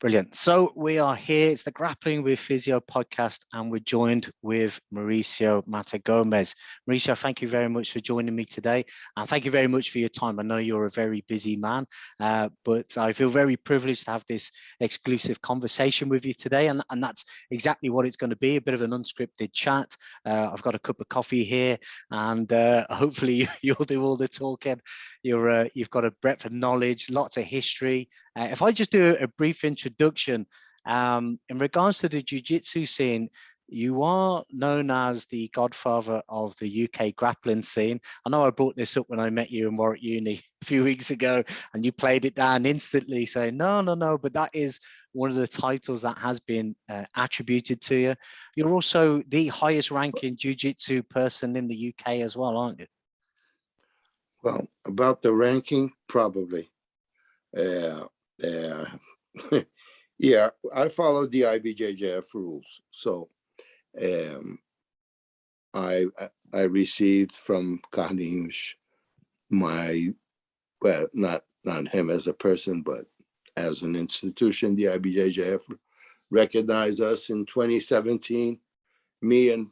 Brilliant. So we are here. It's the Grappling with Physio podcast, and we're joined with Mauricio Motta Gomes. Mauricio, thank you very much for joining me today. And thank you very much for your time. I know you're a very busy man, but I feel very privileged to have this exclusive conversation with you today. And that's exactly what it's going to be, a bit of an unscripted chat. I've got a cup of coffee here, and hopefully you'll do all the talking. You've got a breadth of knowledge, lots of history. If I just do a brief introduction, in regards to the jiu-jitsu scene, you are known as the godfather of the UK grappling scene. I know I brought this up when I met you in Warwick Uni a few weeks ago, and you played it down instantly saying, no, but that is one of the titles that has been attributed to you. You're also the highest ranking jiu-jitsu person in the UK as well, aren't you? Well, about the ranking, probably. Yeah, I follow the IBJJF rules. So I received from Carlinhos not him as a person, but as an institution, the IBJJF recognized us in 2017, me and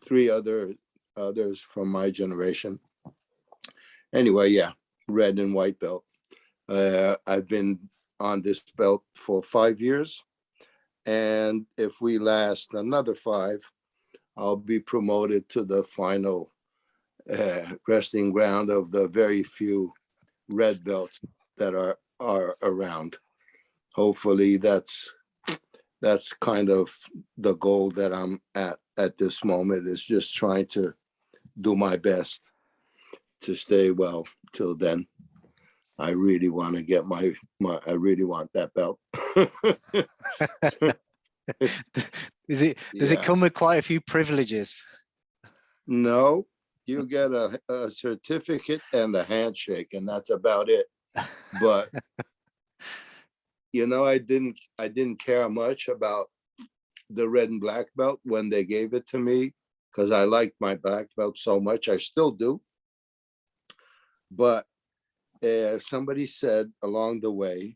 three others from my generation. Anyway, yeah, red and white belt. I've been on this belt for 5 years. And if we last another 5, I'll be promoted to the final resting ground of the very few red belts that are around. Hopefully that's kind of the goal that I'm at this moment, is just trying to do my best to stay well till then. I really want to get I really want that belt. Does it come with quite a few privileges? No, you get a certificate and a handshake, and that's about it. But I didn't care much about the red and black belt when they gave it to me, because I liked my black belt so much. I still do. But somebody said along the way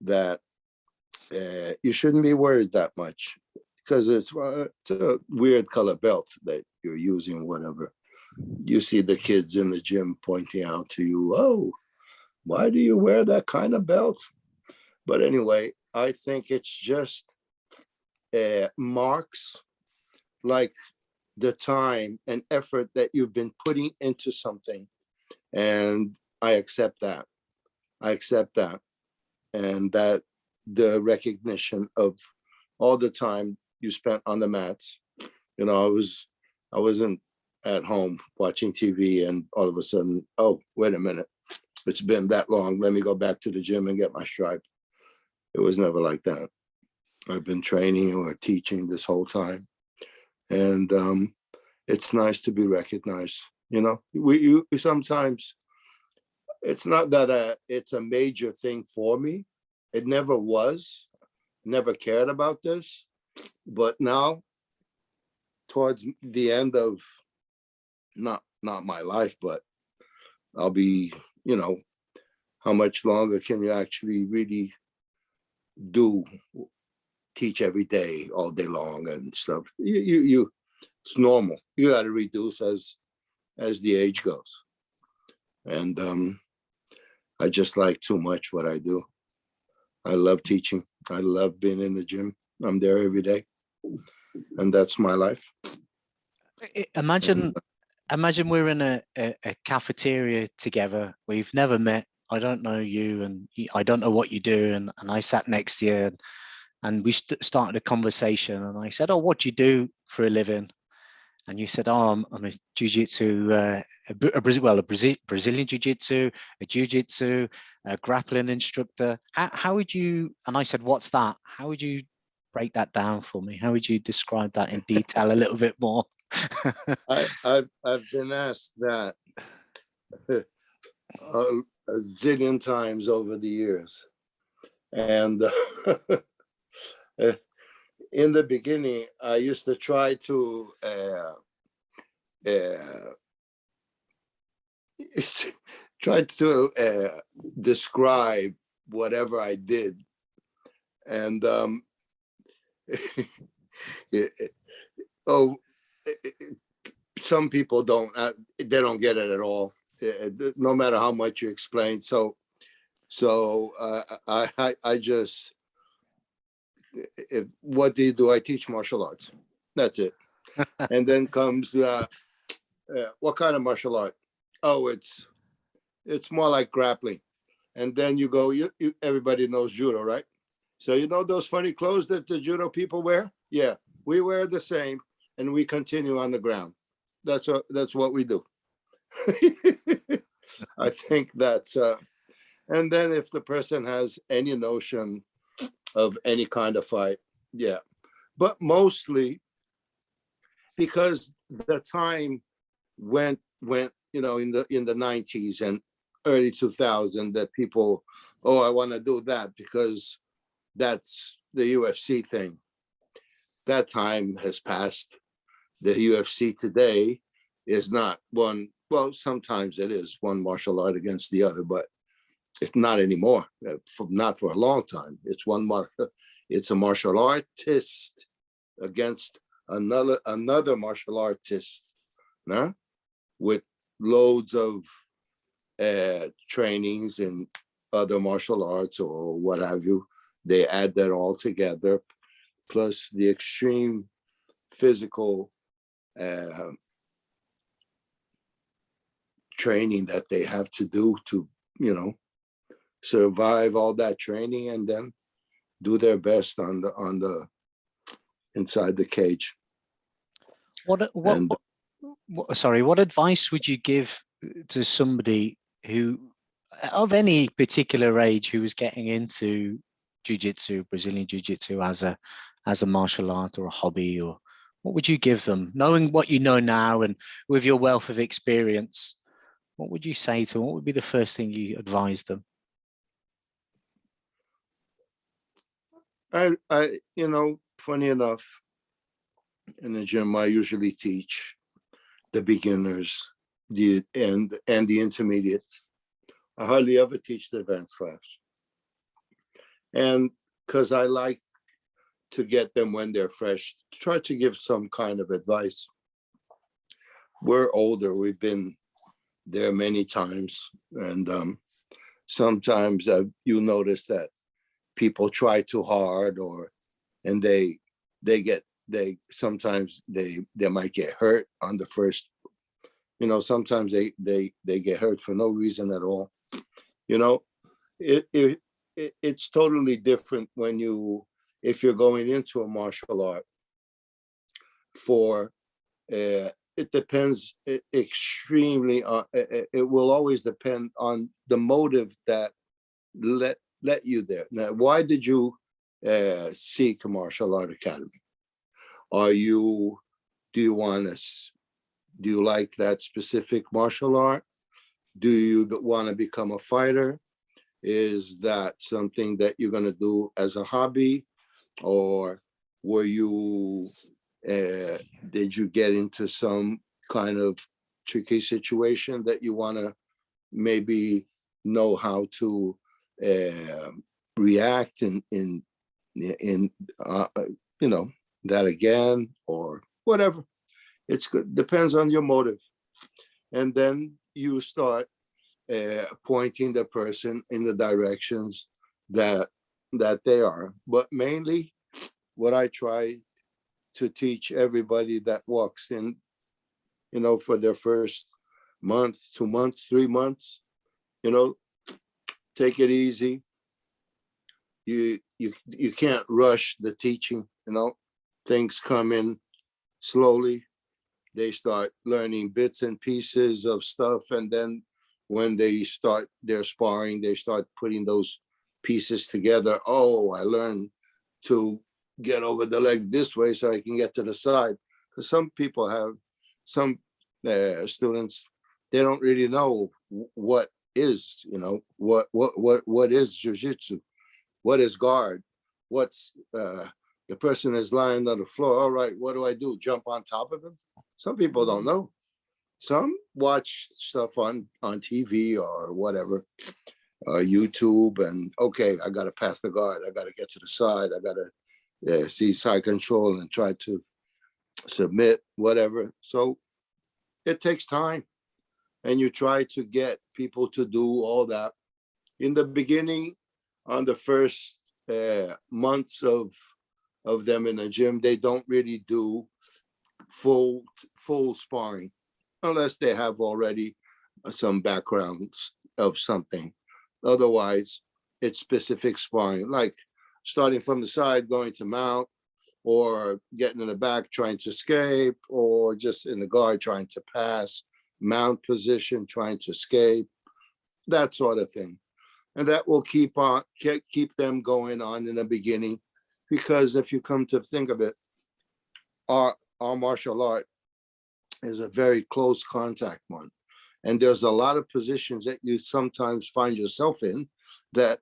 that you shouldn't be worried that much, because it's a weird color belt that you're using, whatever. You see the kids in the gym pointing out to you, oh, why do you wear that kind of belt? But anyway, I think it's just marks like the time and effort that you've been putting into something. And I accept that. And that the recognition of all the time you spent on the mats. I wasn't at home watching TV and all of a sudden, oh, wait a minute, it's been that long, let me go back to the gym and get my stripe. It was never like that. I've been training or teaching this whole time. And it's nice to be recognized. We sometimes, it's not that it's a major thing for me. It never was. Never cared about this. But now, towards the end of not my life, but I'll be, how much longer can you actually really teach every day, all day long and stuff? It's normal. You got to reduce as the age goes. And I just like too much what I do. I love teaching. I love being in the gym. I'm there every day. And that's my life. Imagine we're in a cafeteria together. We've never met. I don't know you, and I don't know what you do. And I sat next to you, and we started a conversation. And I said, oh, what do you do for a living? And you said, oh, I'm a jiu-jitsu, Brazilian jiu-jitsu, a jiu-jitsu, a grappling instructor. How would you, and I said, what's that? How would you break that down for me? How would you describe that in detail a little bit more? I've been asked that a zillion times over the years. And in the beginning, I used to try to describe whatever I did And oh, some people they don't get it at all, no matter how much you explain. So I just, what do you do? I teach martial arts. That's it. And then comes what kind of martial art? Oh, it's more like grappling. And then you go, everybody knows judo, right? So you know those funny clothes that the judo people wear? Yeah, we wear the same, and we continue on the ground. That's what we do. I think that's and then if the person has any notion of any kind of fight, yeah. But mostly because the time went, you know, in the 90s and early 2000, that people, oh, I want to do that because that's the UFC thing. That time has passed. The UFC today is not one, well, sometimes it is one martial art against the other, but it's not anymore. Not for a long time. It's it's a martial artist against another martial artist, nah? With loads of trainings in other martial arts or what have you. They add that all together, plus the extreme physical training that they have to do to, you know, survive all that training and then do their best on the inside the cage. What advice would you give to somebody who, of any particular age, who was getting into jiu-jitsu, Brazilian jiu-jitsu as a martial art or a hobby? Or what would you give them, knowing what you know now and with your wealth of experience? What would you say to them? What would be the first thing you advise them? I you know, funny enough, in the gym I usually teach the beginners, the intermediate. I hardly ever teach the advanced class. And because I like to get them when they're fresh, try to give some kind of advice. We're older, we've been there many times, and sometimes you notice that people try too hard, and they sometimes they might get hurt on the first, you know, sometimes they get hurt for no reason at all. You know, it's totally different when if you're going into a martial art for it depends extremely on, it will always depend on the motive that let you there. Now, why did you seek a martial art academy? Do you like that specific martial art? Do you want to become a fighter? Is that something that you're going to do as a hobby? Or did you get into some kind of tricky situation that you want to maybe know how to react in you know, that again, or whatever? It's good. Depends on your motive. And then you start pointing the person in the directions that they are. But mainly what I try to teach everybody that walks in, you know, for their first month, 2 months, 3 months, you know, take it easy. You can't rush the teaching, you know. Things come in slowly. They start learning bits and pieces of stuff, and then when they start their sparring, they start putting those pieces together. Oh, I learned to get over the leg this way so I can get to the side. Because some people some students, they don't really know what is, you know, what is jiu-jitsu, what is guard, what's the person is lying on the floor. All right, what do I do? Jump on top of him? Some people don't know. Some watch stuff on TV or whatever, YouTube, and okay, I got to pass the guard. I got to get to the side. I got to see side control and try to submit, whatever. So it takes time, and you try to get people to do all that. In the beginning, on the first months of them in the gym, they don't really do full sparring unless they have already some backgrounds of something. Otherwise, it's specific sparring, like starting from the side, going to mount, or getting in the back, trying to escape, or just in the guard, trying to pass, mount position, trying to escape, that sort of thing. And that will keep them going on in the beginning, because if you come to think of it, our martial art is a very close contact one. And there's a lot of positions that you sometimes find yourself in that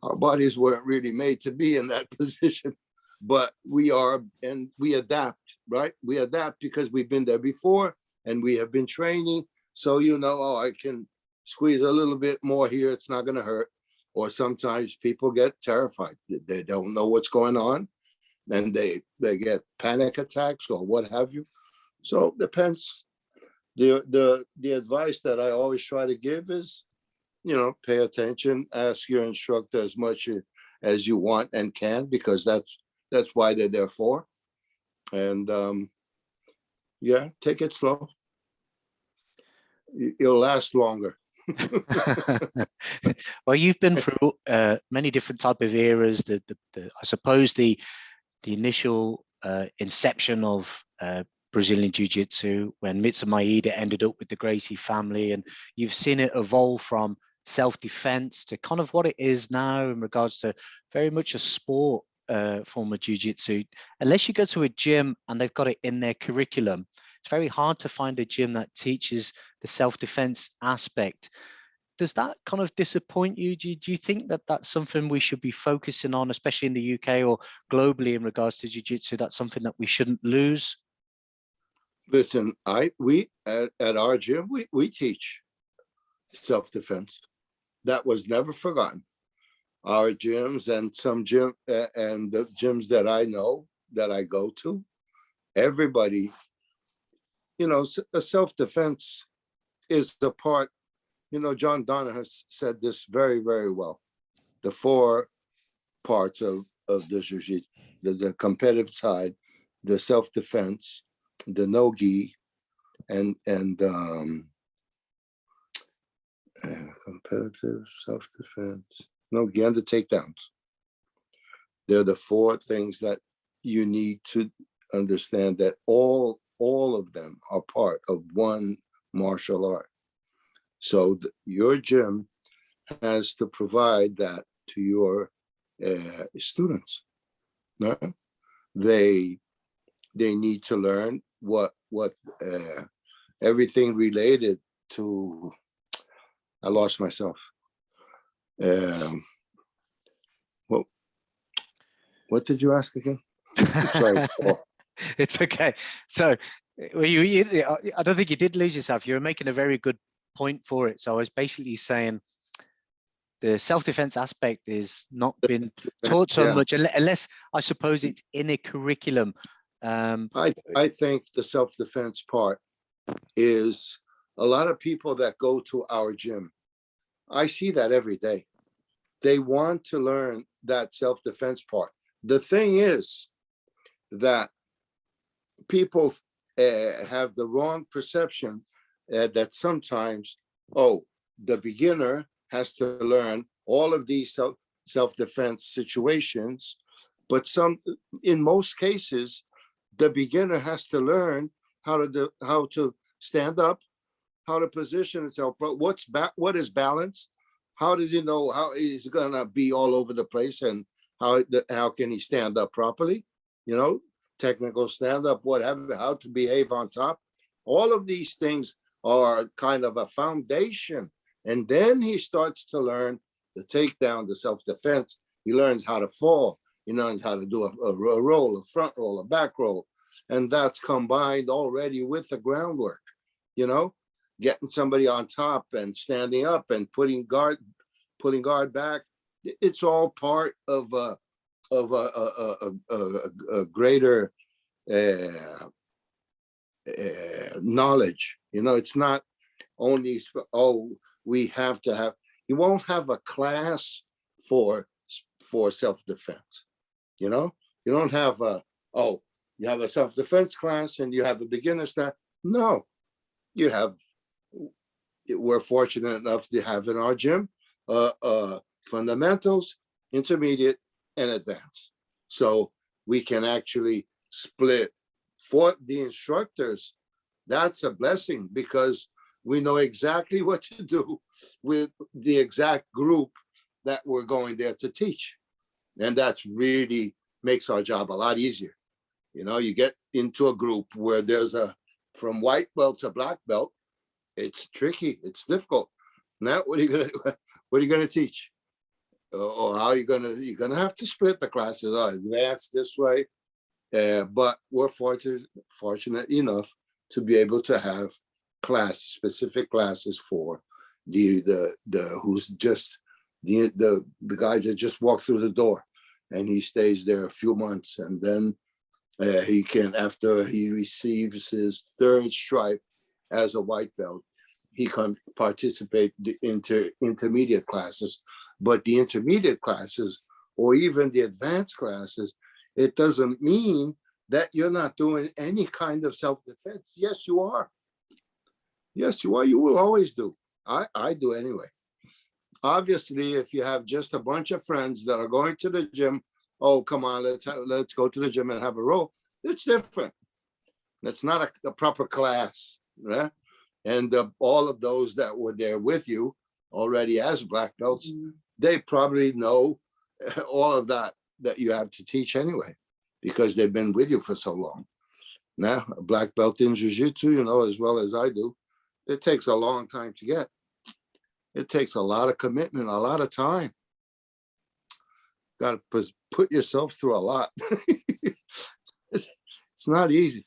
our bodies weren't really made to be in that position, but we are, and we adapt, right? We adapt because we've been there before and we have been training. So, oh, I can squeeze a little bit more here. It's not going to hurt. Or sometimes people get terrified. They don't know what's going on, and they get panic attacks or what have you. So it depends. The advice that I always try to give is, pay attention, ask your instructor as much as you want and can, because that's why they're there for. And take it slow. You'll last longer. Well, you've been through many different type of eras. I suppose the initial inception of Brazilian Jiu-Jitsu, when Mitsu Maeda ended up with the Gracie family, and you've seen it evolve from self-defense to kind of what it is now in regards to very much a sport form of Jiu-Jitsu. Unless you go to a gym and they've got it in their curriculum, it's very hard to find a gym that teaches the self-defense aspect. Does that kind of disappoint you? Do you think that that's something we should be focusing on, especially in the UK or globally in regards to Jiu-Jitsu? That's something that we shouldn't lose? Listen, we at our gym, we teach self-defense. That was never forgotten. Our gyms and some gym and the gyms that I know that I go to, everybody, self-defense is the part. John Donner has said this very, very well. The 4 parts of the jiu-jitsu: the competitive side, the self-defense, the no-gi, and competitive, self-defense, no-gi, and the takedowns. They're the 4 things that you need to understand, that all of them are part of one martial art. So your gym has to provide that to your students. No? They need to learn what everything related to. I lost myself. What did you ask again? I'm sorry. It's okay. So I don't think you did lose yourself. You were making a very good point for it. So I was basically saying the self-defense aspect is not been taught so much, unless I suppose it's in a curriculum. I think the self-defense part is a lot of people that go to our gym. I see that every day. They want to learn that self-defense part. The thing is that people have the wrong perception that sometimes, the beginner has to learn all of these self-defense situations, but in most cases, the beginner has to learn how to stand up, how to position itself. But what is balance? How does he know how he's gonna be all over the place, and how can he stand up properly? Technical stand up, whatever, how to behave on top. All of these things are kind of a foundation. And then he starts to learn the takedown, the self-defense. He learns how to fall. He learns how to do a roll, a front roll, a back roll. And that's combined already with the groundwork, getting somebody on top and standing up and putting guard, pulling guard back. It's all part of a greater knowledge. You know, it's not only, oh, we have to have, you won't have a class for self-defense. You know, you don't have you have a self-defense class and you have a beginner's class. No, you have, we're fortunate enough to have in our gym fundamentals, intermediate, and advanced. So we can actually split. For the instructors, that's a blessing because we know exactly what to do with the exact group that we're going there to teach. And that's really makes our job a lot easier. You know, you get into a group where there's from white belt to black belt, it's tricky, it's difficult. Now, what are you gonna teach? Or how are you you're gonna have to split the classes, advance this way. But we're fortunate enough to be able to have specific classes for the who's just the guy that just walked through the door, and he stays there a few months, and then he can, after he receives his third stripe as a white belt, he can participate in the intermediate classes. But the intermediate classes, or even the advanced classes, it doesn't mean that you're not doing any kind of self-defense. Yes, you are. Yes, you are. You will always do. I do anyway. Obviously, if you have just a bunch of friends that are going to the gym, oh, come on, let's go to the gym and have a roll. It's different. That's not a proper class, right? And all of those that were there with you already as black belts, they probably know all of that you have to teach anyway, because they've been with you for so long. Now, a black belt in jiu-jitsu, you know, as well as I do, it takes a long time to get. It takes a lot of commitment, a lot of time. Got to put yourself through a lot. It's not easy.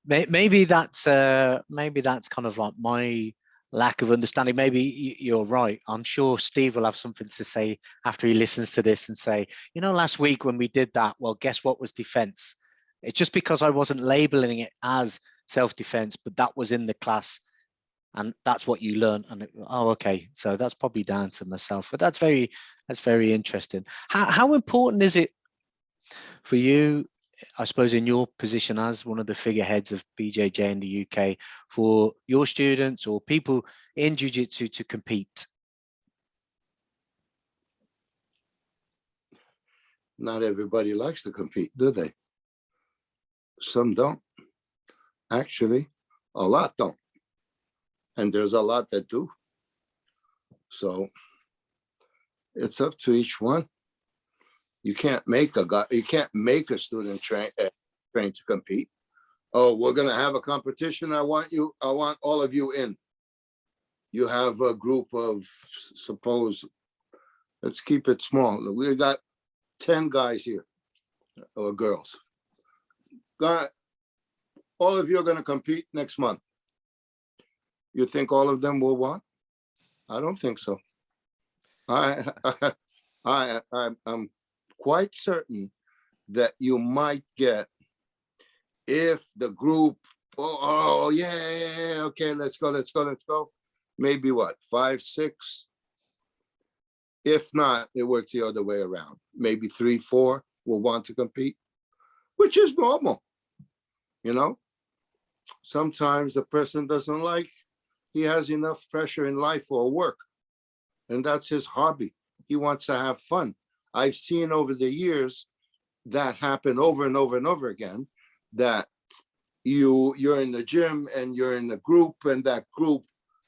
Maybe that's kind of like my lack of understanding. Maybe you're right. I'm sure Steve will have something to say after he listens to this and say, you know, last week when we did that, well, guess what was defense? It's just because I wasn't labeling it as self-defense, but that was in the class and that's what you learn. And okay, so that's probably down to myself. But that's very interesting. How important is it for you, I suppose, in your position as one of the figureheads of BJJ in the UK, for your students or people in jiu-jitsu to compete? Not everybody likes to compete, do they? Some don't. Actually, a lot don't. And there's a lot that do. So it's up to each one. You can't make a student train to compete. Oh, we're gonna have a competition. I want all of you in. You have a group of, suppose, let's keep it small. We got 10 guys here, or girls. All of you are gonna compete next month. You think all of them will want? I don't think so. I'm quite certain that you might get, if the group, yeah, okay, let's go. Maybe what, 5, 6? If not, it works the other way around. Maybe 3, 4 will want to compete, which is normal. You know, sometimes the person doesn't like, he has enough pressure in life or work, and that's his hobby. He wants to have fun. I've seen over the years that happen over and over and over again, that you're in the gym and you're in a group, and that group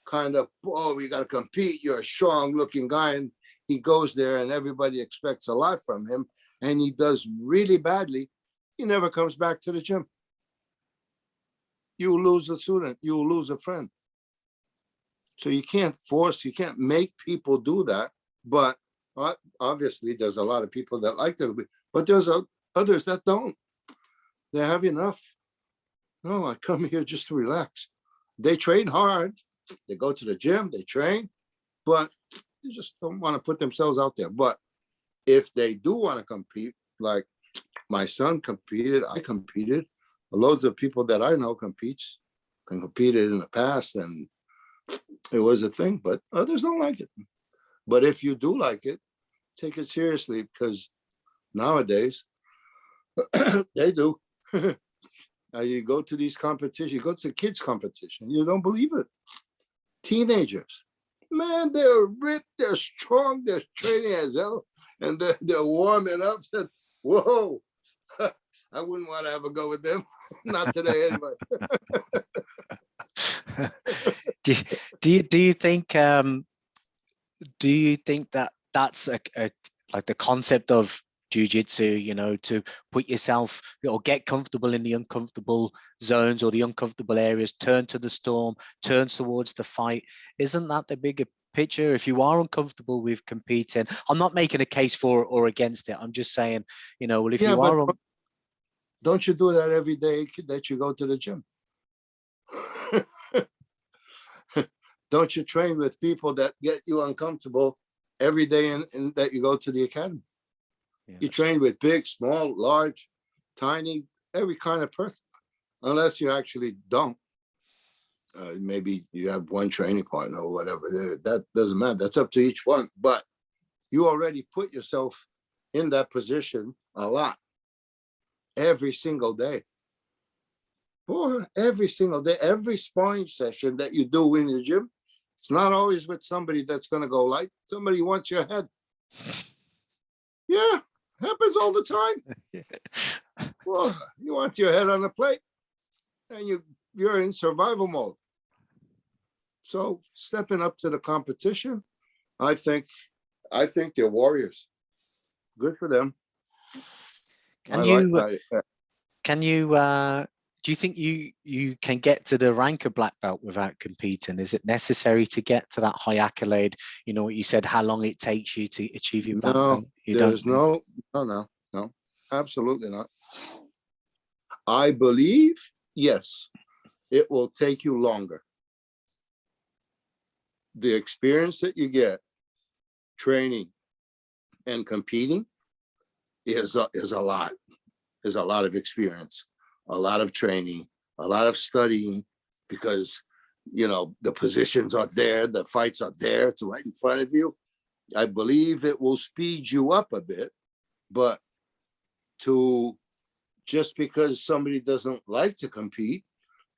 kind of, oh, we got to compete. You're a strong looking guy, and he goes there and everybody expects a lot from him, and he does really badly. He never comes back to the gym. You lose a student, you lose a friend. So you can't make people do that. But obviously there's a lot of people that like to, but there's others that don't. They have enough. No, I come here just to relax. They train hard. They go to the gym, they train, but They just don't want to put themselves out there. But if they do want to compete, like my son competed, I competed. Loads of people that I know competed in the past, and it was a thing, but others don't like it. But if you do like it, take it seriously, because nowadays they do. You go to these competitions, you go to kids competition, you don't believe it. Teenagers, man, they're ripped, they're strong, they're training as hell, and they're warming up. Said, whoa, I wouldn't want to have a go with them. Not today anyway. Do you think that that's like the concept of jiu-jitsu, you know, to put yourself or get comfortable in the uncomfortable zones or the uncomfortable areas, turn to the storm, turn towards the fight? Isn't that the bigger picture? If you are uncomfortable with competing, I'm not making a case for or against it. I'm just saying, you know, well, if you are don't you do that every day that you go to the gym? Don't you train with people that get you uncomfortable every day in that you go to the academy? Yeah, you train with big, small, large, tiny, every kind of person, unless you actually don't. Maybe you have one training partner or whatever. That doesn't matter. That's up to each one. But you already put yourself in that position a lot, every single day. Every single day, every sparring session that you do in the gym, it's not always with somebody that's going to go light. Somebody wants your head. Yeah, happens all the time. Well, you want your head on the plate, and you're in survival mode. So stepping up to the competition, I think they're warriors. Good for them. Do you think you can get to the rank of black belt without competing? Is it necessary to get to that high accolade? You know what you said, how long it takes you to achieve your black belt? No, absolutely not. I believe, yes, it will take you longer. The experience that you get training and competing is a lot of experience, a lot of training, a lot of studying, because, you know, the positions are there, the fights are there, it's right in front of you. I believe it will speed you up a bit, but just because somebody doesn't like to compete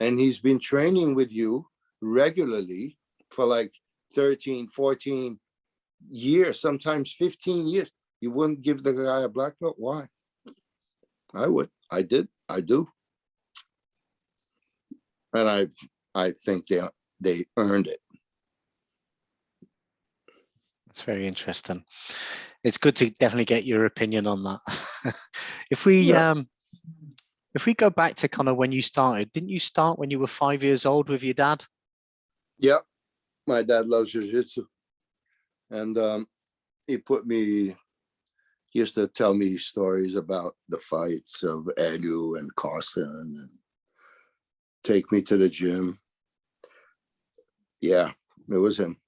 and he's been training with you regularly for like 13, 14 years, sometimes 15 years, you wouldn't give the guy a black belt? Why? I would. I did. I do. And I think they earned it. That's very interesting. It's good to definitely get your opinion on that. If we go back to kind of when you started, didn't you start when you were 5 years old with your dad? Yeah, my dad loves jiu-jitsu, and he used to tell me stories about the fights of Edu and Carson, and take me to the gym. Yeah, it was him.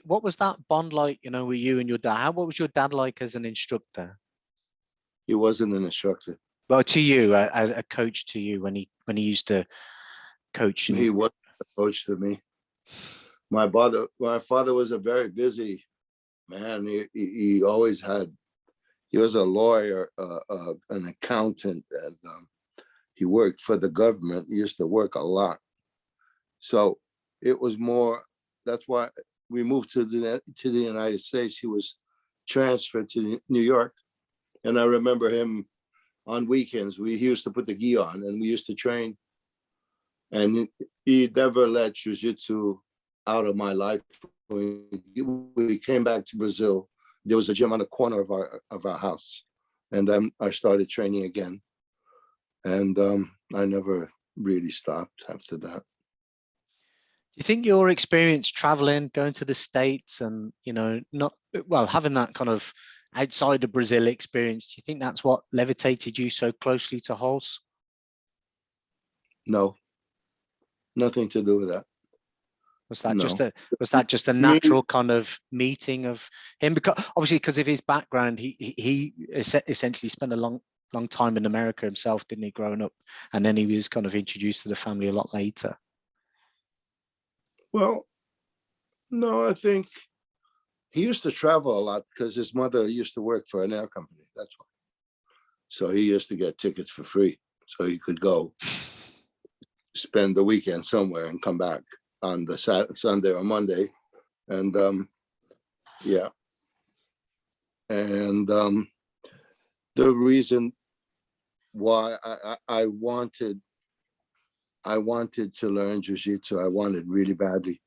What was that bond like, you know, with you and your dad? What was your dad like as an instructor? He wasn't an instructor. Well, to you, as a coach to you, when he used to coach. He was a coach to me. My father was a very busy man. He always he was a lawyer, an accountant, and he worked for the government. He used to work a lot. So it was more, that's why we moved to the United States. He was transferred to New York. And I remember him on weekends, he used to put the gi on and we used to train. And he never let jiu-jitsu out of my life. When we came back to Brazil, there was a gym on the corner of our house. And then I started training again. And I never really stopped after that. Do you think your experience traveling, going to the States and, you know, having that kind of outside of Brazil experience, do you think that's what levitated you so closely to Rolls? No, nothing to do with that. Was that No. just a Me, natural kind of meeting of him? Because obviously, because of his background, he essentially spent a long time in America himself, didn't he, growing up? And then he was kind of introduced to the family a lot later. well, no, I think he used to travel a lot because his mother used to work for an air company. That's why. So he used to get tickets for free, so he could go spend the weekend somewhere and come back on the Sunday or Monday. And yeah. And the reason why I wanted to learn jiu-jitsu, I wanted really badly.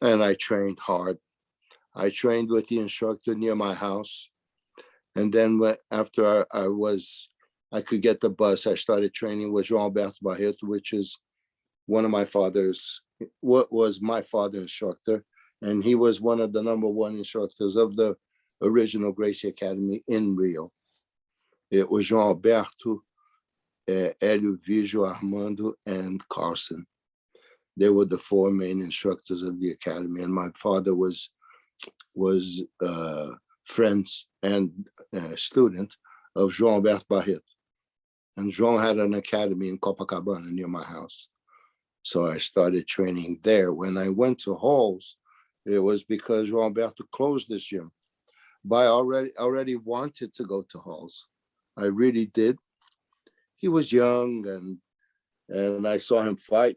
And I trained hard. I trained with the instructor near my house. And then after I could get the bus, I started training with Jean-Bert Barret, which is one of my father's, what was my father's instructor. And he was one of the #1 instructors of the original Gracie Academy in Rio. It was Jean-Alberto, Hélio, Vigio, Armando, and Carson. They were the 4 main instructors of the academy. And my father was friends and student of Jean-Bert Barret. And Jean had an academy in Copacabana near my house. So I started training there. When I went to Halls, it was because Jean-Bert closed this gym. But I already wanted to go to Halls. I really did. He was young, and I saw him fight,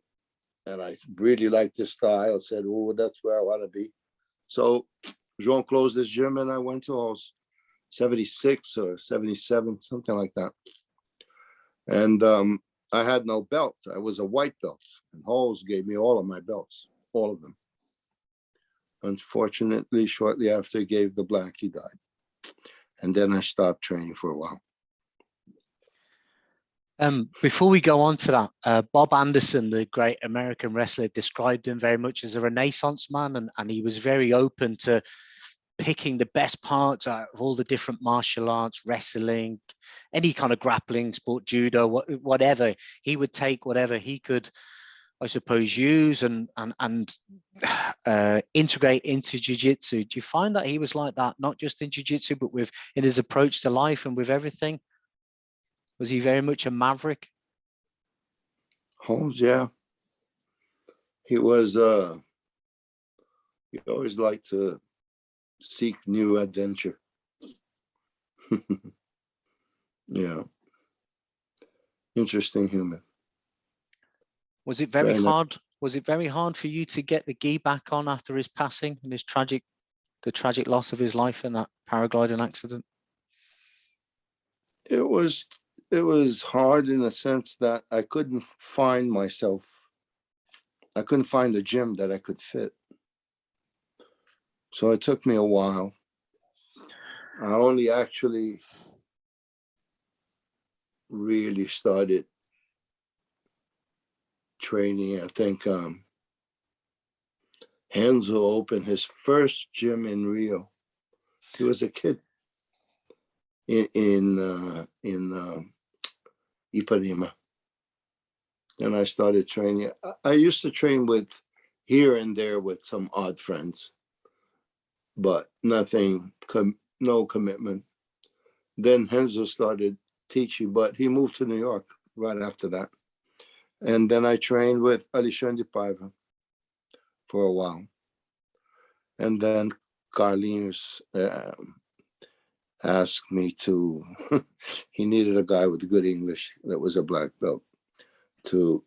and I really liked his style. I said, oh, that's where I want to be. So Jean closed his gym, and I went to Halls, 76 or 77, something like that. And I had no belt. I was a white belt, and Halls gave me all of my belts, all of them. Unfortunately, shortly after he gave the black, he died. And then I stopped training for a while. Before we go on to that, Bob Anderson, the great American wrestler, described him very much as a Renaissance man, and he was very open to picking the best parts out of all the different martial arts, wrestling, any kind of grappling sport, judo, whatever. He would take whatever he could, I suppose, use and integrate into jiu-jitsu. Do you find that he was like that, not just in jiu-jitsu, but in his approach to life and with everything? Was he very much a maverick? Holmes, yeah. He was, he always liked to seek new adventure. Yeah. Interesting human. Was it very hard? Was it very hard for you to get the gi back on after his passing and the tragic loss of his life in that paragliding accident? It was hard in the sense that I couldn't find myself. I couldn't find a gym that I could fit. So it took me a while. I only actually really started training. I think Henzo opened his first gym in Rio. He was a kid in Ipanema. Then I started training. I used to train with here and there with some odd friends, but nothing, no commitment. Then Henzo started teaching, but he moved to New York right after that. And then I trained with Alexandre Paiva for a while. And then Carlinhos asked me to, he needed a guy with good English that was a black belt to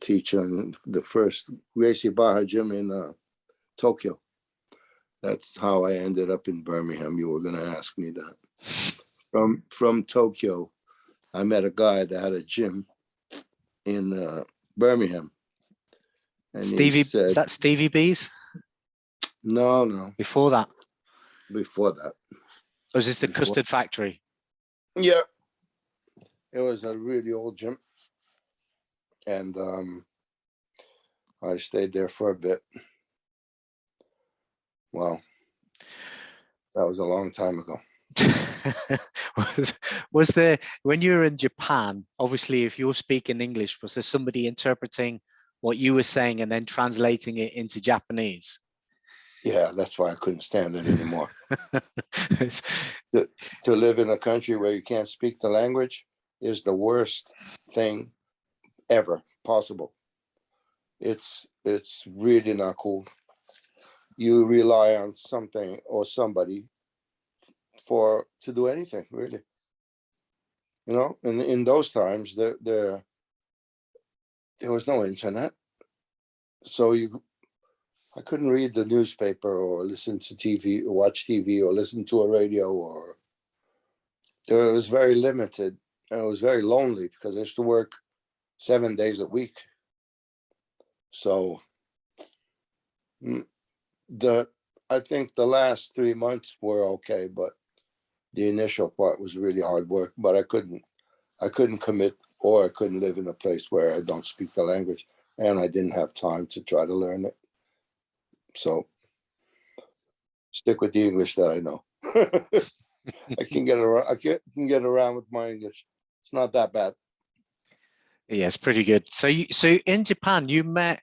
teach on the first Gracie Barra gym in Tokyo. That's how I ended up in Birmingham. You were going to ask me that. From Tokyo, I met a guy that had a gym in Birmingham. And Stevie, said, is that Stevie B's? No. Before that? Before that. Was this the Custard Factory? Yeah. It was a really old gym. And I stayed there for a bit. Wow. That was a long time ago. was there, when you were in Japan, obviously if you're speaking English, was there somebody interpreting what you were saying and then translating it into Japanese. Yeah, that's why I couldn't stand it anymore. To live in a country where you can't speak the language is the worst thing ever possible. It's really not cool. You rely on something or somebody to do anything, really. You know, and in those times there was no internet, so I couldn't read the newspaper or listen to TV or watch TV or listen to a radio, or it was very limited, and it was very lonely because I used to work 7 days a week. So I think the last 3 months were okay, but the initial part was really hard work. But I couldn't commit, or I couldn't live in a place where I don't speak the language, and I didn't have time to try to learn it. So stick with the English that I know. I can get around. I can get around with my English. It's not that bad. Yeah, it's pretty good. So in Japan, you met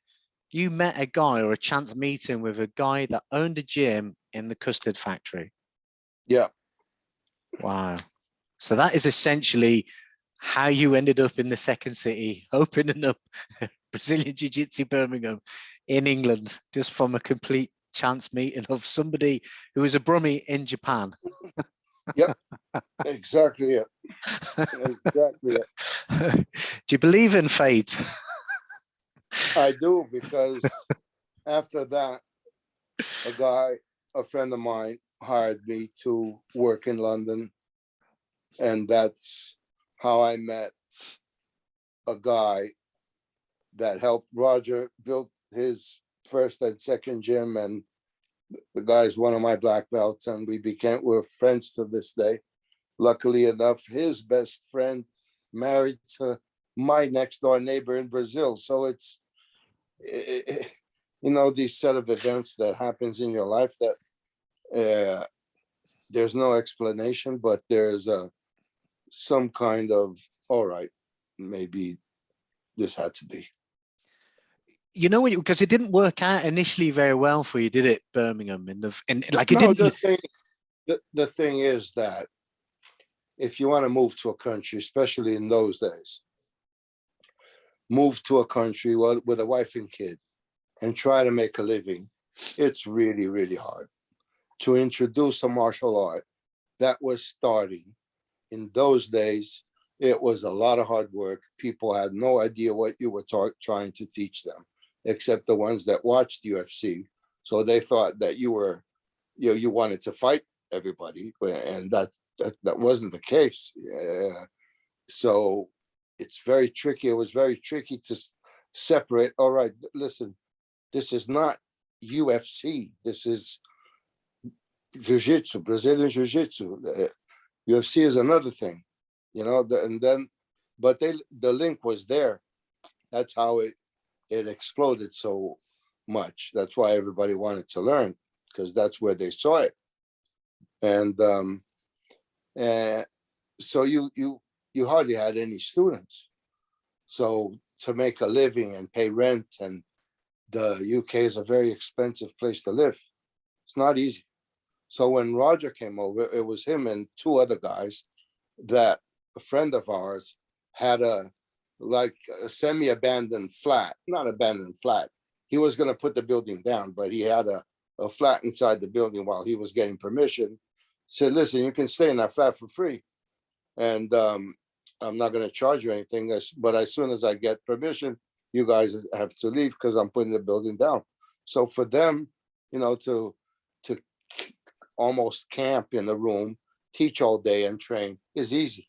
a guy, or a chance meeting with a guy that owned a gym in the custard factory. Yeah. Wow. So that is essentially how you ended up in the second city, opening up Brazilian Jiu-Jitsu Birmingham in England, just from a complete chance meeting of somebody who was a Brummie in Japan. Yep. Exactly it. Exactly it. Do you believe in fate? I do, because after that, a friend of mine hired me to work in London, and that's how I met a guy that helped Roger build his first and second gym, and the guy's one of my black belts, and we're friends to this day. Luckily enough, his best friend married to my next door neighbor in Brazil. So it's, you know, these set of events that happens in your life that there's no explanation, but there's some kind of, all right, maybe this had to be. You know, because it didn't work out initially very well for you, did it, Birmingham? Like it No, didn't. the thing is that if you want to move to a country, especially in those days, move to a country with a wife and kid and try to make a living, it's really, really hard. To introduce a martial art that was starting in those days, it was a lot of hard work. People had no idea what you were trying to teach them, except the ones that watched UFC. So they thought that you wanted to fight everybody, and that wasn't the case. Yeah. So it's very tricky. It was very tricky to separate. All right, listen, this is not UFC. This is Jiu-Jitsu, Brazilian Jiu-Jitsu. UFC is another thing, you know. But the link was there. That's how it exploded so much. That's why everybody wanted to learn, because that's where they saw it. And so you hardly had any students. So to make a living and pay rent, and the UK is a very expensive place to live. It's not easy. So when Roger came over, it was him and two other guys that a friend of ours had a semi-abandoned flat, not abandoned flat. He was going to put the building down, but he had a flat inside the building while he was getting permission. Said, listen, you can stay in that flat for free. And I'm not going to charge you anything. But as soon as I get permission, you guys have to leave because I'm putting the building down. So for them, you know, to almost camp in a room, teach all day and train is easy.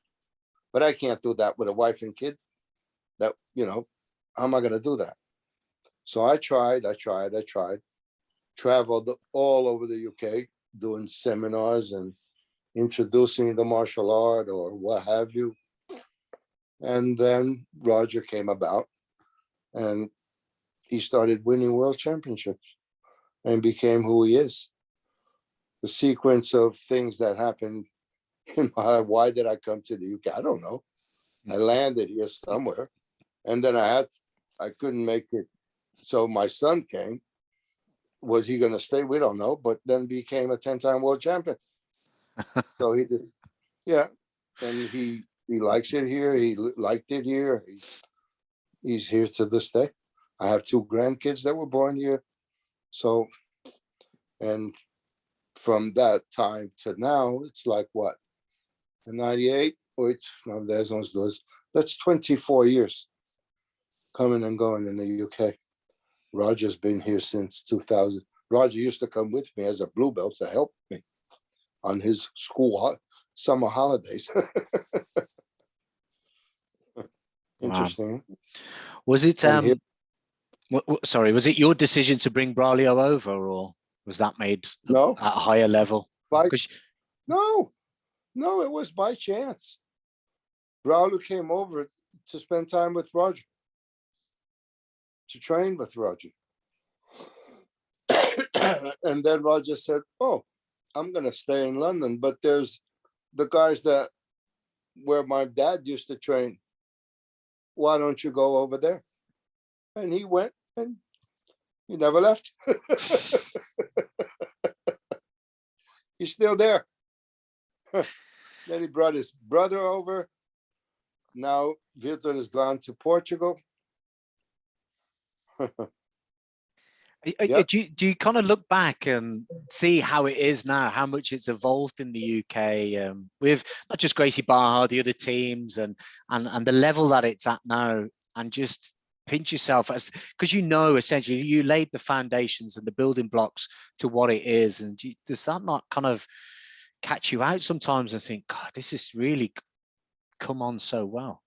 But I can't do that with a wife and kid. That, you know, how am I going to do that? So I tried, traveled all over the UK doing seminars and introducing the martial art or what have you. And then Roger came about, and he started winning world championships and became who he is. The sequence of things that happened in my life. Why did I come to the UK? I don't know. I landed here somewhere, and then I couldn't make it So my son came. Was he going to stay? We don't know, but then became a 10-time world champion. So he did, yeah. And he likes it here. He liked it here. He's here to this day. I have 2 grandkids that were born here. So, and from that time to now, it's like what? In 98? Wait, no, there's no those. That's 24 years coming and going in the UK. Roger's been here since 2000. Roger used to come with me as a blue belt to help me on his summer holidays. Interesting. Wow. Was it sorry, was it your decision to bring Braulio over, or was that made No, at a higher level? No, it was by chance. Braulio came over to spend time with Roger, to train with Roger. And then Roger said, oh, I'm going to stay in London, but there's the guys that where my dad used to train. Why don't you go over there? And he went, and he never left. He's still there. Then he brought his brother over. Now Vitor has gone to Portugal. Yep. Do you kind of look back and see how it is now, how much it's evolved in the UK with not just Gracie Barra, the other teams, and the level that it's at now, and just pinch yourself as because essentially you laid the foundations and the building blocks to what it is, and does that not kind of catch you out sometimes and think, God, this is really come on so well?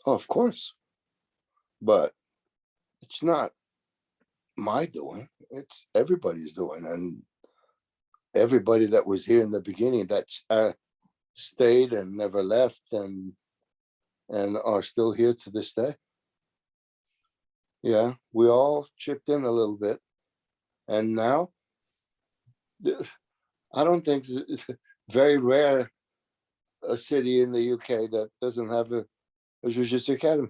Oh, of course, but it's not my doing, it's everybody's doing, and everybody that was here in the beginning that's stayed and never left and are still here to this day. Yeah, we all chipped in a little bit, and now I don't think it's very rare a city in the UK that doesn't have a jiu-jitsu academy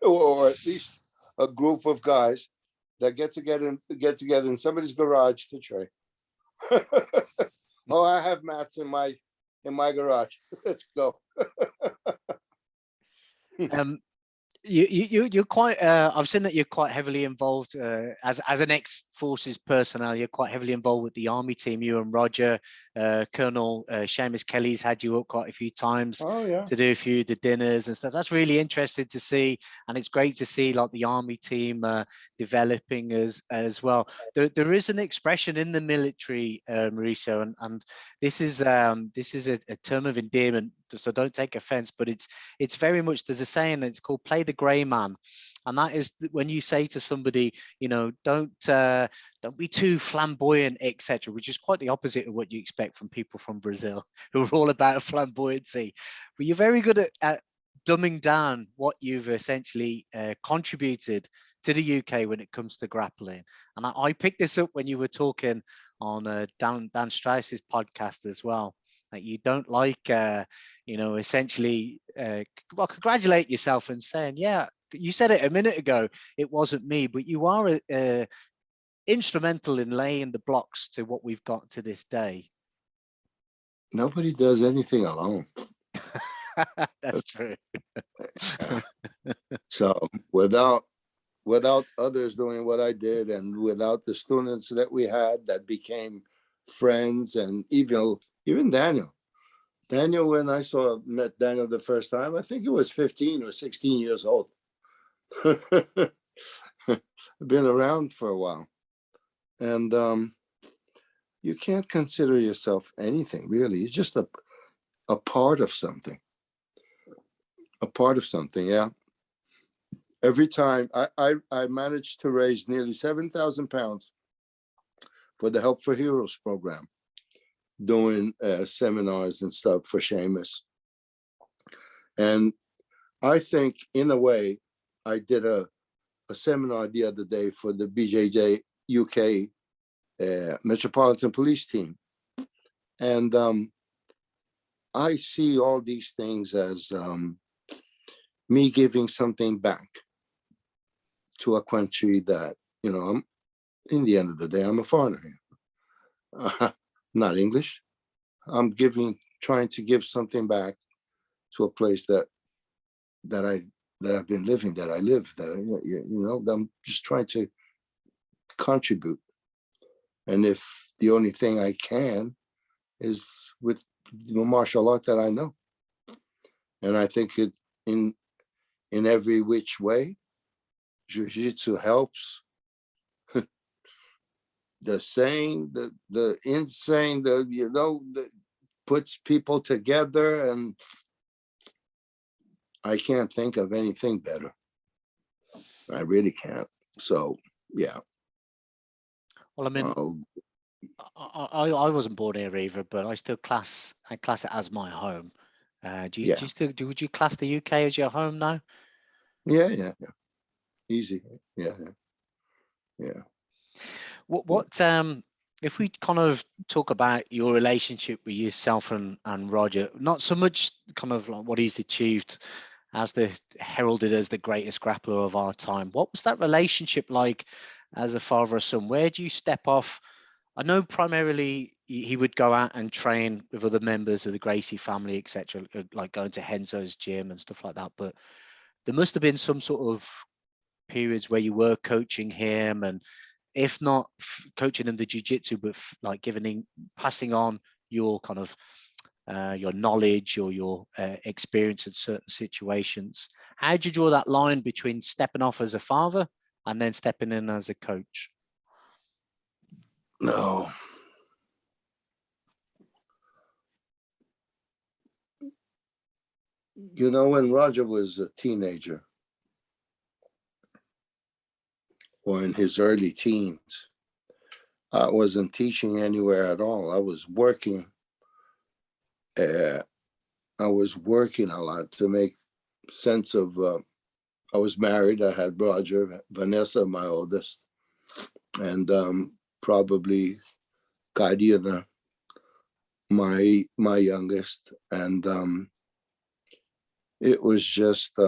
or at least a group of guys that get together in somebody's garage to train. Oh, I have mats in my garage. Let's go. You're quite. I've seen that you're quite heavily involved as an ex-forces personnel. You're quite heavily involved with the army team. You and Roger, Colonel Seamus Kelly's had you up quite a few times. Oh, yeah. To do a few of the dinners and stuff. That's really interesting to see, and it's great to see like the army team developing as well. There is an expression in the military, Mauricio, and this is a term of endearment. So don't take offense, but it's very much, there's a saying, it's called play the gray man. And that is when you say to somebody, don't be too flamboyant, etc., which is quite the opposite of what you expect from people from Brazil, who are all about flamboyancy. But you're very good at dumbing down what you've essentially contributed to the UK when it comes to grappling. And I picked this up when you were talking on Dan Strauss's podcast as well. That you don't like, essentially, congratulate yourself and saying, yeah, you said it a minute ago, it wasn't me, but you are instrumental in laying the blocks to what we've got to this day. Nobody does anything alone. That's true. So without others doing what I did, and without the students that we had that became friends, and even Daniel, when I met Daniel the first time, I think he was 15 or 16 years old. Been around for a while. And you can't consider yourself anything, really. You're just a part of something. A part of something, yeah. Every time I managed to raise nearly 7,000 pounds for the Help for Heroes program, doing seminars and stuff for Seamus. And I think, in a way, I did a seminar the other day for the BJJ UK Metropolitan Police team. And I see all these things as me giving something back to a country that, I'm, in the end of the day, I'm a foreigner here. Not English. I'm trying to give something back to a place that I've been living, that I live, I'm just trying to contribute. And if the only thing I can is with the martial art that I know, and I think it in every which way, jiu-jitsu helps. The saying, the insane, that puts people together, and I can't think of anything better. I really can't. So, yeah. Well, I mean, I wasn't born here either, but I still class it as my home. Do you still would you class the UK as your home now? Yeah. Easy. Yeah. What if we kind of talk about your relationship with yourself and Roger, not so much kind of like what he's achieved as the heralded as the greatest grappler of our time. What was that relationship like as a father or son? Where do you step off? I know primarily he would go out and train with other members of the Gracie family, etc., like going to Henzo's gym and stuff like that. But there must have been some sort of periods where you were coaching him, and if not coaching him the jiu-jitsu, but like passing on your kind of your knowledge or your experience in certain situations. How do you draw that line between stepping off as a father and then stepping in as a coach? No. When Roger was a teenager, or in his early teens, I wasn't teaching anywhere at all. I was working. I was working a lot to make sense of. I was married. I had Roger, Vanessa, my oldest, and probably Karina, my youngest, and it was just.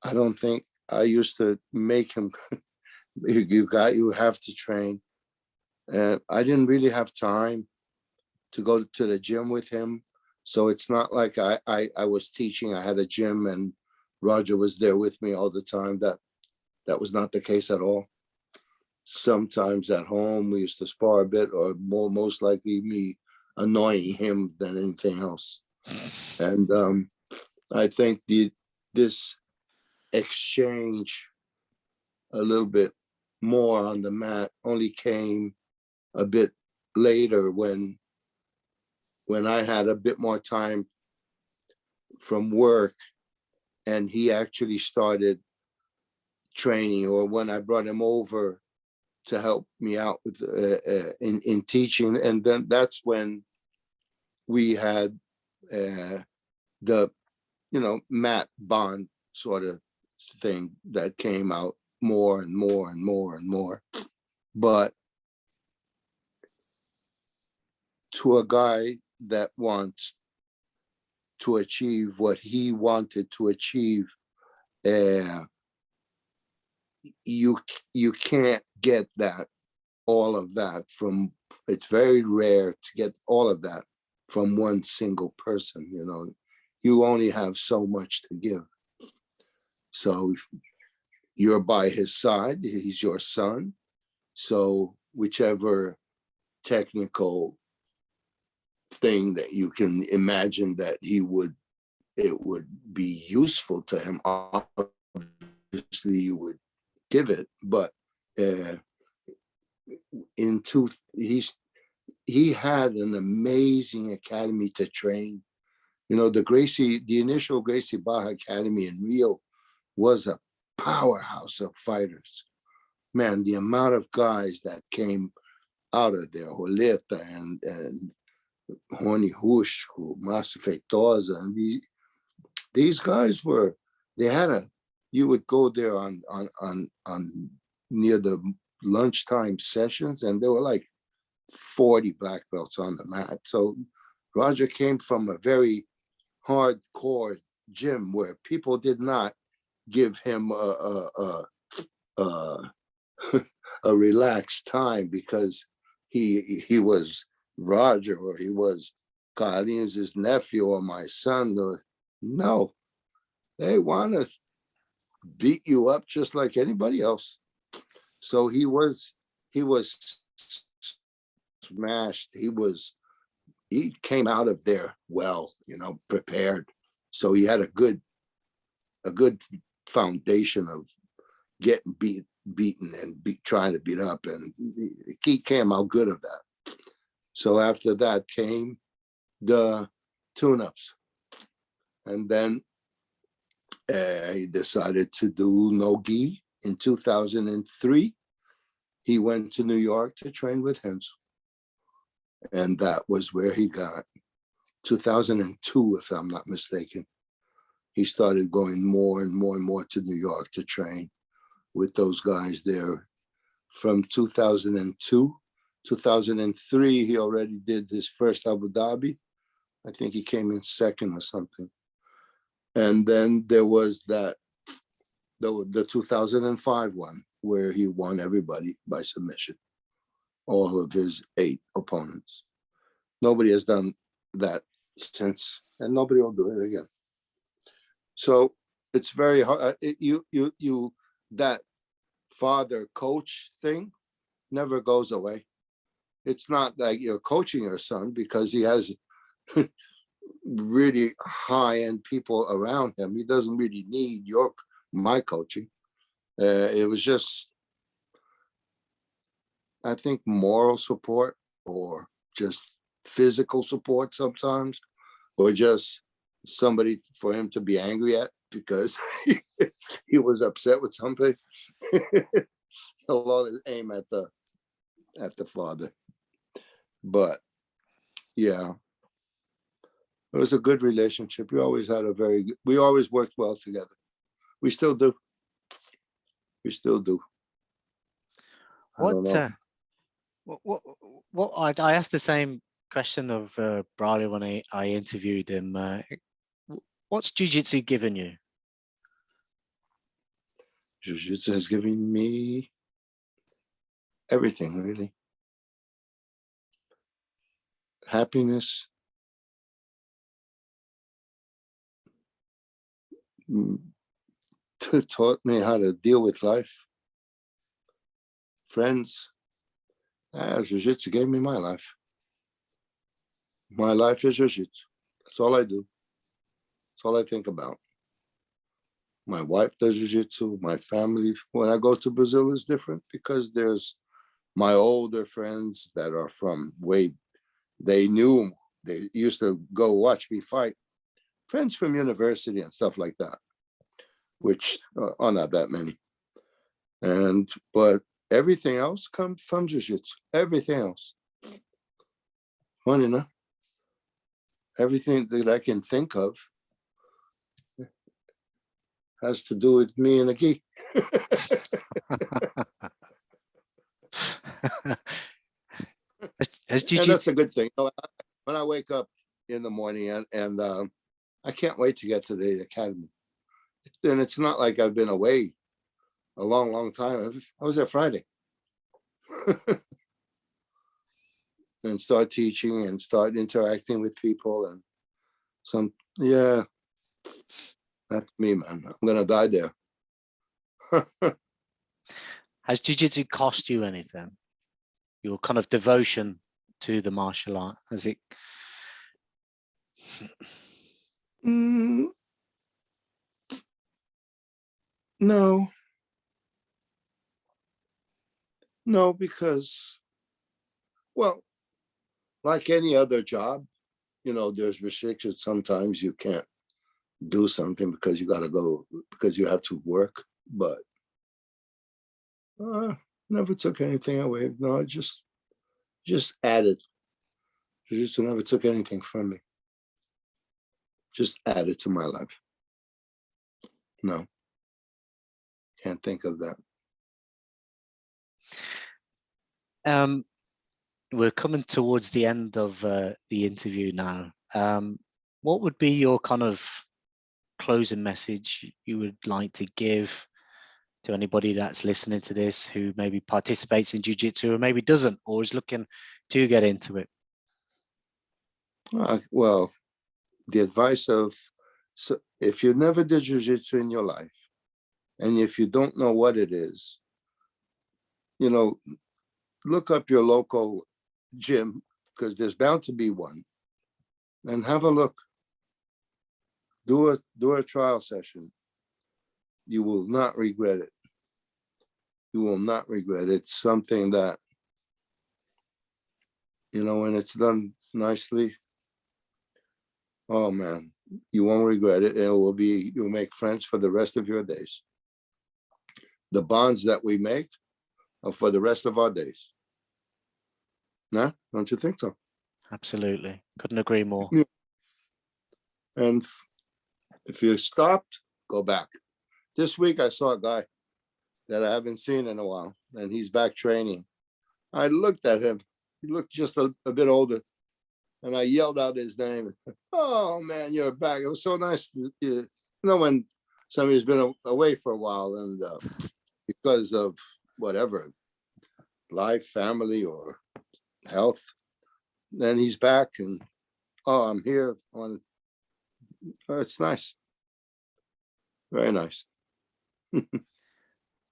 I don't think I used to make him. You have to train, and I didn't really have time to go to the gym with him. So it's not like I was teaching. I had a gym and Roger was there with me all the time. That was not the case at all. Sometimes at home we used to spar a bit, or most likely me annoying him than anything else. And I think this exchange a little bit more on the mat only came a bit later when I had a bit more time from work and he actually started training, or when I brought him over to help me out with in teaching. And then that's when we had the mat bond sort of thing that came out more and more and more and more. But to a guy that wants to achieve what he wanted to achieve, you can't get all of that from. It's very rare to get all of that from one single person. You only have so much to give. So you're by his side. He's your son. So whichever technical thing that you can imagine that it would be useful to him, obviously you would give it. But he had an amazing academy to train. The initial Gracie BJJ Academy in Rio was a powerhouse of fighters. Man, the amount of guys that came out of there, Roleta and Rony Rusco, Márcio Feitosa, and these guys you would go there on near the lunchtime sessions, and there were like 40 black belts on the mat. So Roger came from a very hardcore gym where people did not give him a relaxed time because he was Roger, or he was Carlinhos' nephew, or my son. Or, no, they want to beat you up just like anybody else. So he was smashed. He came out of there well, prepared. So he had a good foundation of getting beaten and trying to beat up, and he came out good of that. So after that came the tune-ups, and then he decided to do no-gi in 2003. He went to New York to train with Hensel, and that was where he got 2002, if I'm not mistaken. He started going more and more and more to New York to train with those guys there. From 2002, 2003, he already did his first Abu Dhabi. I think he came in second or something. And then there was the 2005 one, where he won everybody by submission, all of his 8 opponents. Nobody has done that since, and nobody will do it again. So it's very hard. That father coach thing never goes away. It's not like you're coaching your son because he has really high-end people around him. He doesn't really need my coaching. It was just, I think, moral support, or just physical support sometimes, or just somebody for him to be angry at because he was upset with something. He'll always aim at the father. But yeah, it was a good relationship. We always worked well together. We still do. I asked the same question of Briley when I interviewed him. What's jiu-jitsu given you? Jiu-jitsu has given me everything, really. Happiness, taught me how to deal with life. Friends. Jiu-jitsu gave me my life. My life is jiu-jitsu. That's all I do. That's all I think about. My wife does jiu-jitsu. My family, when I go to Brazil, is different because there's my older friends that are from they used to go watch me fight. Friends from university and stuff like that, which are not that many. But everything else comes from jiu-jitsu. Everything else. Funny enough. Everything that I can think of has to do with me and a gi. And that's a good thing. When I wake up in the morning and I can't wait to get to the academy. And it's not like I've been away a long, long time. I was there Friday. And start teaching and start interacting with people and that's me, man. I'm gonna die there. Has jiu-jitsu cost you anything? Your kind of devotion to the martial art, has it? No, because, well, like any other job, there's restrictions. Sometimes you can't do something because you got to go, because you have to work, but never took anything away. No, I just added. Jiu-jitsu never took anything from me. Just added to my life. No, can't think of that. We're coming towards the end of the interview now. What would be your kind of closing message you would like to give to anybody that's listening to this who maybe participates in jiu-jitsu or maybe doesn't, or is looking to get into it? Well, the advice of, so if you never did jiu-jitsu in your life, and if you don't know what it is, look up your local gym, because there's bound to be one, and have a look. Do a trial session. You will not regret it. You will not regret it. It's something that, when it's done nicely, oh man, you won't regret it. You'll make friends for the rest of your days. The bonds that we make are for the rest of our days. Nah, don't you think so? Absolutely. Couldn't agree more. Yeah. And if you stopped, go back. This week I saw a guy that I haven't seen in a while, and he's back training. I looked at him. He looked just a bit older, and I yelled out his name. Oh man, you're back. It was so nice when somebody's been away for a while, and because of whatever, life, family, or health, then he's back, and I'm here. It's nice. Very nice.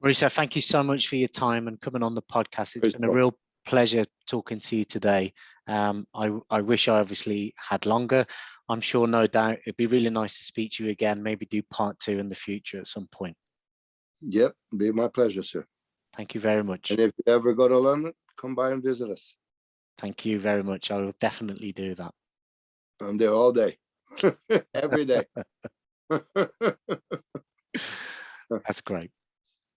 Mauricio, thank you so much for your time and coming on the podcast. It's been a real pleasure talking to you today. I wish I obviously had longer. I'm sure, no doubt, it'd be really nice to speak to you again, maybe do part 2 in the future at some point. Yep, be my pleasure, sir. Thank you very much. And if you ever go to London, come by and visit us. Thank you very much. I will definitely do that. I'm there all day, every day. That's great.